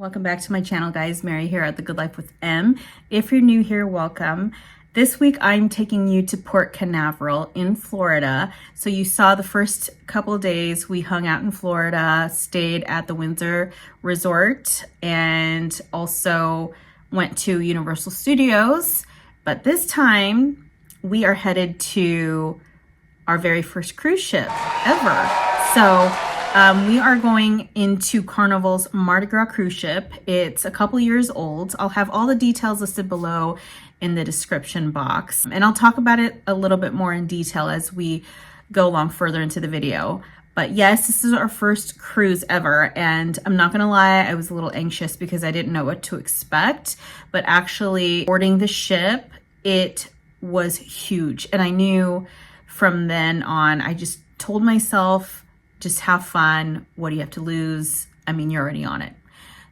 Welcome back to my channel, guys. Mary here at The Good Life with M. If you're new here, welcome. This week I'm taking you to Port Canaveral in Florida. So you saw the first couple of days we hung out in Florida, stayed at the Windsor Resort, and also went to Universal Studios. But this time we are headed to our very first cruise ship ever. So we are going into Carnival's Mardi Gras cruise ship. It's a couple years old. I'll have all the details listed below in the description box. And I'll talk about it a little bit more in detail as we go along further into the video. But yes, this is our first cruise ever. And I'm not gonna lie, I was a little anxious because I didn't know what to expect. But actually boarding the ship, it was huge. And I knew from then on, I just told myself, just have fun. What do you have to lose? I mean, you're already on it.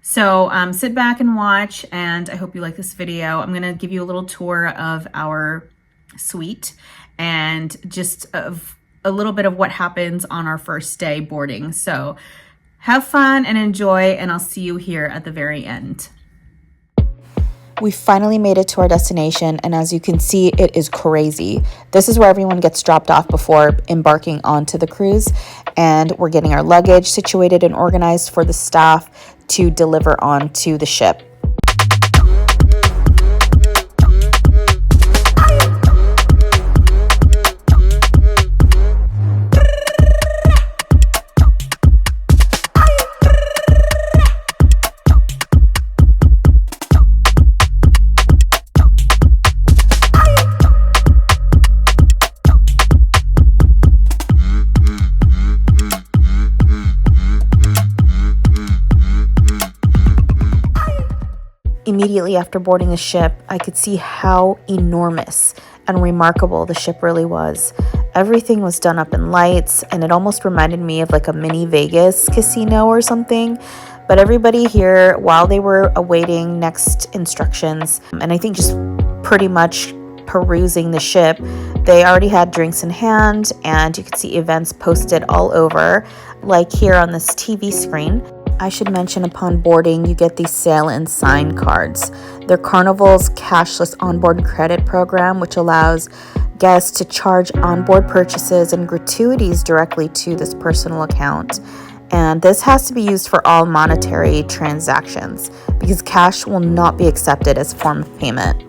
So sit back and watch, and I hope you like this video. I'm gonna give you a little tour of our suite and just a little bit of what happens on our first day boarding. So have fun and enjoy, and I'll see you here at the very end. We finally made it to our destination, and as you can see, it is crazy. This is where everyone gets dropped off before embarking onto the cruise, and we're getting our luggage situated and organized for the staff to deliver onto the ship. Immediately after boarding the ship, I could see how enormous and remarkable the ship really was. Everything was done up in lights, and it almost reminded me of like a mini Vegas casino or something. But everybody here, while they were awaiting next instructions, and I think just pretty much perusing the ship, they already had drinks in hand, and you could see events posted all over, like here on this TV screen. I should mention, upon boarding, you get these sail and sign cards. They're Carnival's cashless onboard credit program, which allows guests to charge onboard purchases and gratuities directly to this personal account. And this has to be used for all monetary transactions because cash will not be accepted as a form of payment.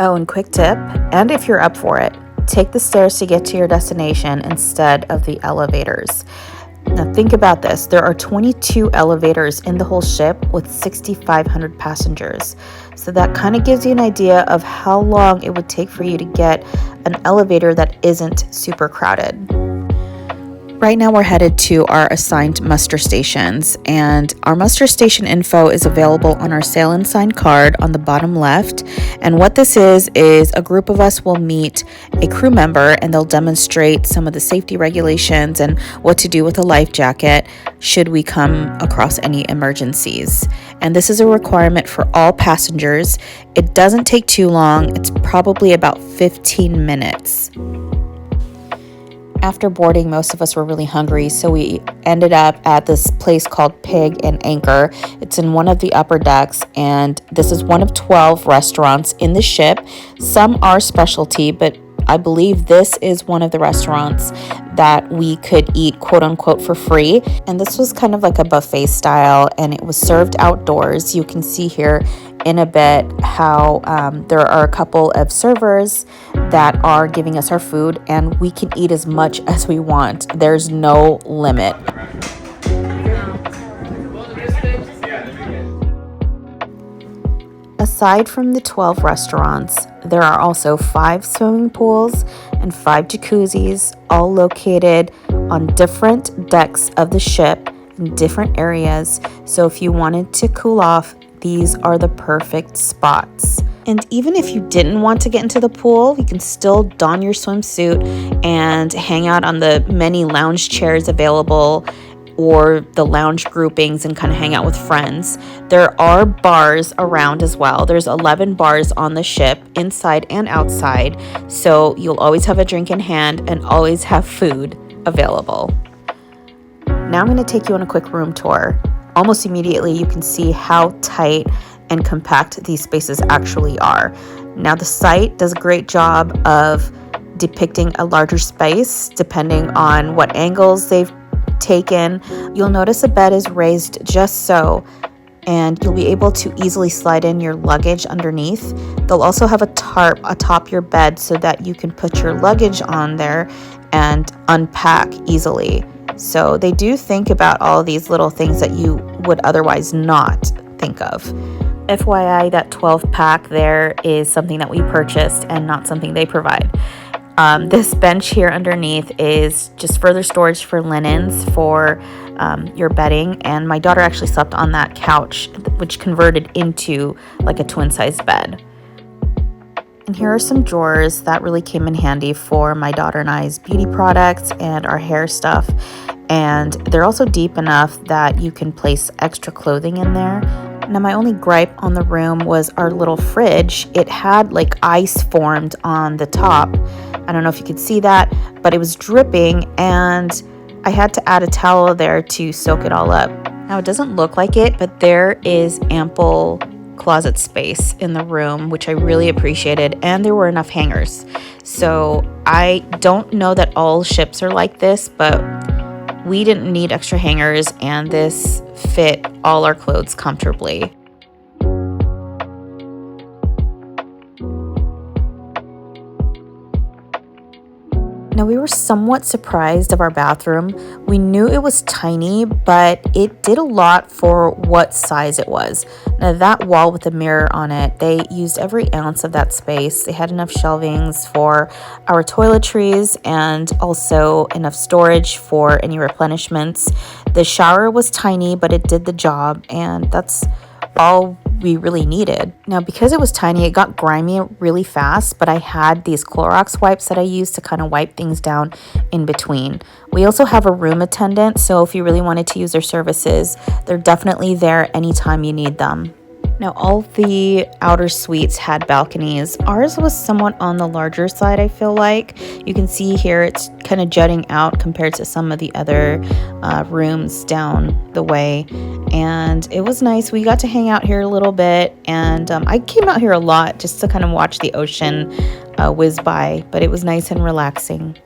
Oh, and quick tip, and if you're up for it, take the stairs to get to your destination instead of the elevators. Now think about this, there are 22 elevators in the whole ship with 6,500 passengers. So that kind of gives you an idea of how long it would take for you to get an elevator that isn't super crowded. Right now we're headed to our assigned muster stations, and our muster station info is available on our sail and sign card on the bottom left. And what this is a group of us will meet a crew member, and they'll demonstrate some of the safety regulations and what to do with a life jacket should we come across any emergencies. And this is a requirement for all passengers. It doesn't take too long. It's probably about 15 minutes. After boarding, most of us were really hungry, so we ended up at this place called Pig and Anchor. It's in one of the upper decks, and this is one of 12 restaurants in the ship. Some are specialty, but I believe this is one of the restaurants that we could eat quote unquote for free. And this was kind of like a buffet style, and it was served outdoors. You can see here in a bit how there are a couple of servers that are giving us our food, and we can eat as much as we want. There's no limit. Aside from the 12 restaurants, there are also 5 swimming pools and 5 jacuzzis, all located on different decks of the ship in different areas. So if you wanted to cool off, these are the perfect spots. And even if you didn't want to get into the pool, you can still don your swimsuit and hang out on the many lounge chairs available or the lounge groupings and kind of hang out with friends. There are bars around as well. There's 11 bars on the ship, inside and outside. So you'll always have a drink in hand and always have food available. Now I'm going to take you on a quick room tour. almost immediately you can see how tight and compact these spaces actually are. Now the site does a great job of depicting a larger space depending on what angles they've taken. You'll notice the bed is raised just so, and you'll be able to easily slide in your luggage underneath. They'll also have a tarp atop your bed so that you can put your luggage on there and unpack easily. So they do think about all of these little things that you would otherwise not think of. FYI, that 12 pack there is something that we purchased and not something they provide. This bench here underneath is just further storage for linens for your bedding, and my daughter actually slept on that couch, which converted into like a twin-size bed. And here are some drawers that really came in handy for my daughter and I's beauty products and our hair stuff. And they're also deep enough that you can place extra clothing in there. Now, my only gripe on the room was our little fridge. It had like ice formed on the top. I don't know if you could see that, but it was dripping, and I had to add a towel there to soak it all up. Now, it doesn't look like it, but there is ample closet space in the room, which I really appreciated, and there were enough hangers. So I don't know that all ships are like this, but we didn't need extra hangers, and this fit all our clothes comfortably. Now, we were somewhat surprised of our bathroom. We knew it was tiny, but it did a lot for what size it was. Now, that wall with the mirror on it, they used every ounce of that space. They had enough shelvings for our toiletries and also enough storage for any replenishments. The shower was tiny, but it did the job, and that's all we really needed. Now, because it was tiny, it got grimy really fast, but I had these Clorox wipes that I used to kind of wipe things down in between. We also have a room attendant, so if you really wanted to use their services, they're definitely there anytime you need them. Now, all the outer suites had balconies. Ours was somewhat on the larger side, I feel like. You can see here it's kind of jutting out compared to some of the other rooms down the way. And it was nice. We got to hang out here a little bit. And I came out here a lot just to kind of watch the ocean whiz by. But it was nice and relaxing.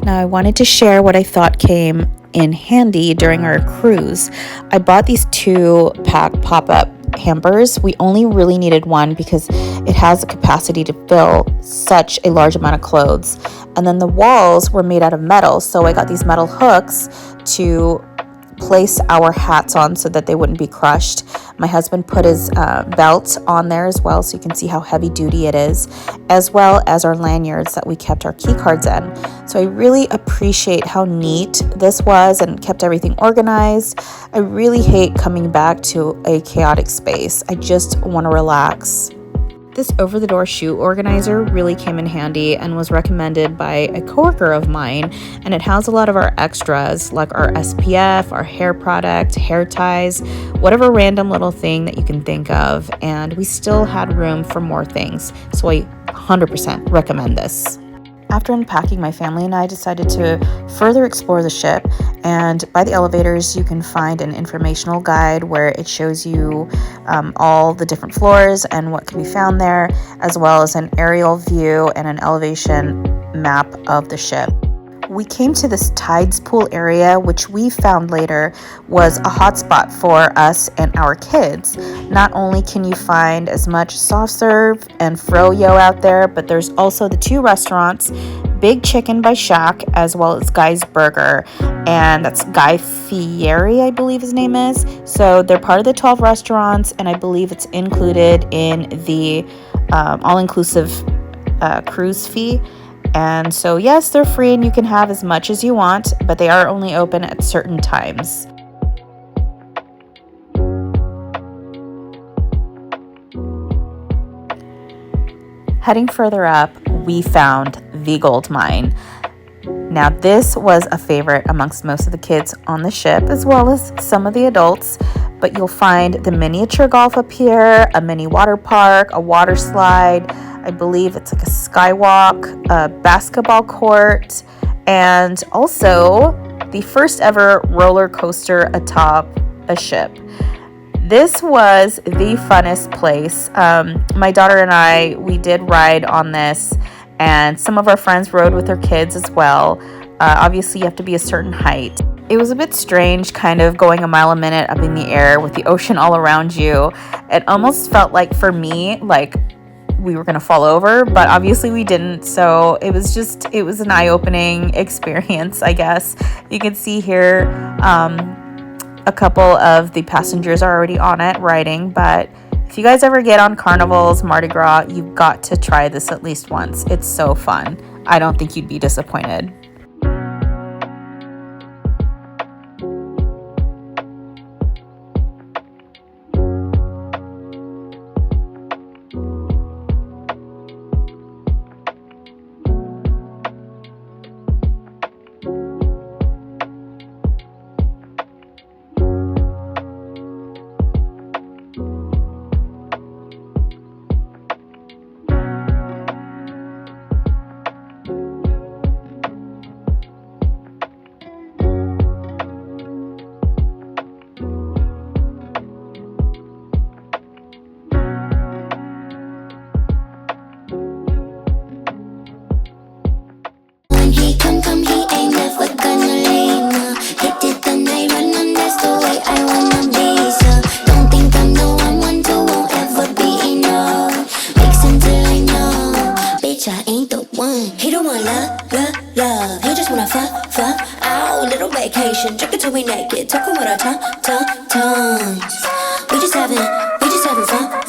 Now, I wanted to share what I thought came in handy during our cruise. I bought these 2-pack pop-up hampers. We only really needed one because it has the capacity to fill such a large amount of clothes. And then the walls were made out of metal, so I got these metal hooks to place our hats on so that they wouldn't be crushed. My husband put his belt on there as well, so you can see how heavy duty it is, as well as our lanyards that we kept our key cards in. So I really appreciate how neat this was and kept everything organized. I really hate coming back to a chaotic space. I just want to relax. This over-the-door shoe organizer really came in handy and was recommended by a coworker of mine, and it has a lot of our extras like our SPF, our hair product, hair ties, whatever random little thing that you can think of, and we still had room for more things, so I 100% recommend this. After unpacking, my family and I decided to further explore the ship, and by the elevators you can find an informational guide where it shows you all the different floors and what can be found there, as well as an aerial view and an elevation map of the ship. We came to this tides pool area, which we found later was a hotspot for us and our kids. Not only can you find as much soft serve and froyo out there, but there's also the 2 restaurants, Big Chicken by Shaq, as well as Guy's Burger, and that's Guy Fieri, I believe his name is. So they're part of the 12 restaurants, and I believe it's included in the all-inclusive cruise fee. And so yes, they're free and you can have as much as you want, but they are only open at certain times. Heading further up, we found the gold mine. Now, this was a favorite amongst most of the kids on the ship, as well as some of the adults, but you'll find the miniature golf up here, a mini water park, a water slide, I believe it's like a skywalk, a basketball court, and also the first ever roller coaster atop a ship. This was the funnest place. My daughter and I, we did ride on this, and some of our friends rode with their kids as well. Obviously, you have to be a certain height. It was a bit strange, kind of going a mile a minute up in the air with the ocean all around you. It almost felt like, for me, like we were gonna fall over, but obviously we didn't. So it was an eye-opening experience, I guess. You can see here, a couple of the passengers are already on it riding, but if you guys ever get on Carnival's Mardi Gras, you've got to try this at least once. It's so fun. I don't think you'd be disappointed. Love, he just wanna fuck, out, little vacation, drinking till we naked, talking with our tongues. We just having fun. We just having fun.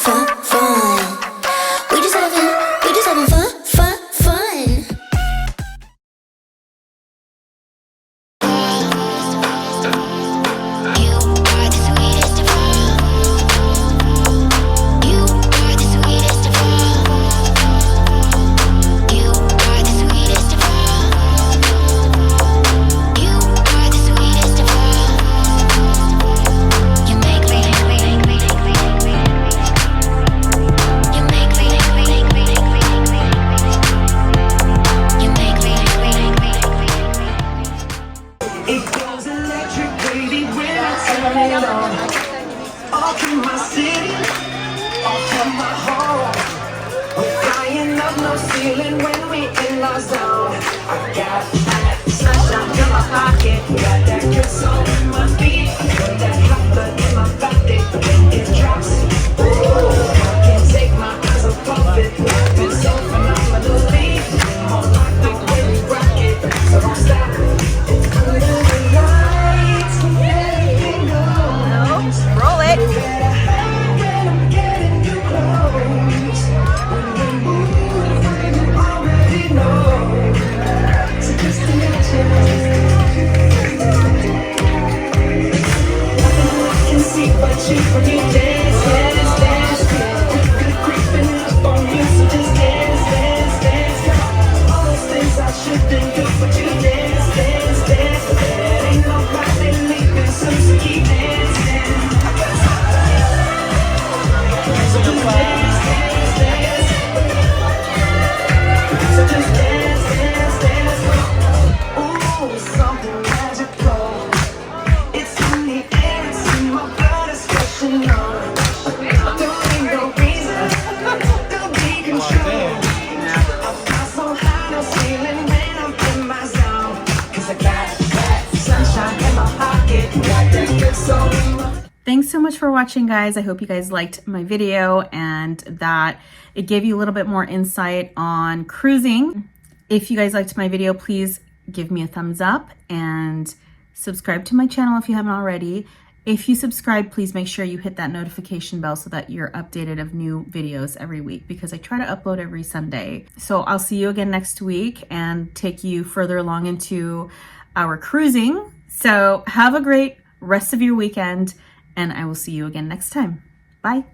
Thanks so much for watching, guys. I hope you guys liked my video and that it gave you a little bit more insight on cruising. If you guys liked my video, please give me a thumbs up and subscribe to my channel if you haven't already. If you subscribe, please make sure you hit that notification bell so that you're updated of new videos every week, because I try to upload every Sunday. So I'll see you again next week and take you further along into our cruising. So have a great rest of your weekend, and I will see you again next time. Bye.